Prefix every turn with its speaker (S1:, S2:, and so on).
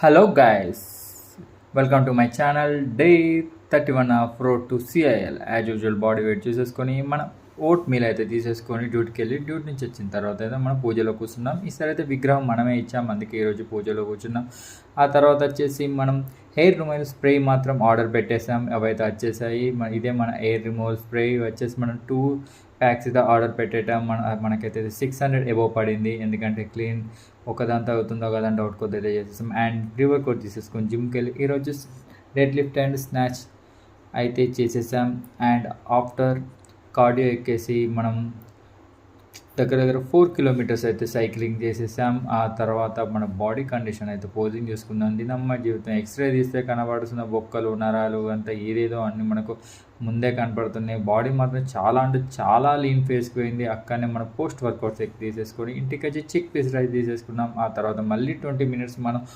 S1: Hello guys, welcome to my channel. Day 31 of road to CIL. As usual body weight చూసేసుకొని మనం oat meal అయితే తీసేసుకొని డ్యూటీకి వెళ్ళి డ్యూటీ నుంచి వచ్చిన తర్వాత అయితే మనం పూజలో కూర్చున్నాం. ఈసారి అయితే విగ్రహం మనమే ఇచ్చాం, అందుకే ఈరోజు పూజలో కూర్చున్నాం. ఆ తర్వాత వచ్చేసి మనం హెయిర్ రిమూవల్ స్ప్రే మాత్రం ఆర్డర్ పెట్టేసాం, అవైతే వచ్చేసాయి. ఇదే మన హెయిర్ రిమూవల్ స్ప్రే వచ్చేసి మనం 2 ప్యాక్స్ అయితే ఆర్డర్ పెట్టేటాం. మనకైతే 600 ఎబోవ్ పడింది, ఎందుకంటే క్లీన్ ఒకదాంతో అవుతుందో కదా డౌట్ కొద్దిగా చేసేసాం. అండ్ ప్రీవర్ కోడ్ తీసేసుకొని జిమ్కి వెళ్ళి ఈరోజు డెడ్ లిఫ్ట్ అండ్ స్నాచ్ అయితే చేసేసాం. అండ్ ఆఫ్టర్ కార్డియో ఎక్కేసి మనం దగ్గర 4 కిలోమీటర్స్ అయితే సైక్లింగ్ చేసేసాం. ఆ తర్వాత మన బాడీ కండిషన్ అయితే పోజింగ్ చూసుకుందాం. దినమ్మ జీవితం ఎక్స్రే తీస్తే కనబడుతున్న బొక్కలు నరాలు అంతా ఏదేదో అన్నీ మనకు ముందే కనపడుతున్నాయి. బాడీ మాత్రం చాలా అంటే చాలా లీన్ ఫేస్కి పోయింది. అక్కడనే మనం పోస్ట్ వర్కౌట్స్ తీసేసుకొని ఇంటికి వచ్చి చిక్ పీస్ రైస్ తీసేసుకున్నాం. ఆ తర్వాత మళ్ళీ 20 మినిట్స్ మనం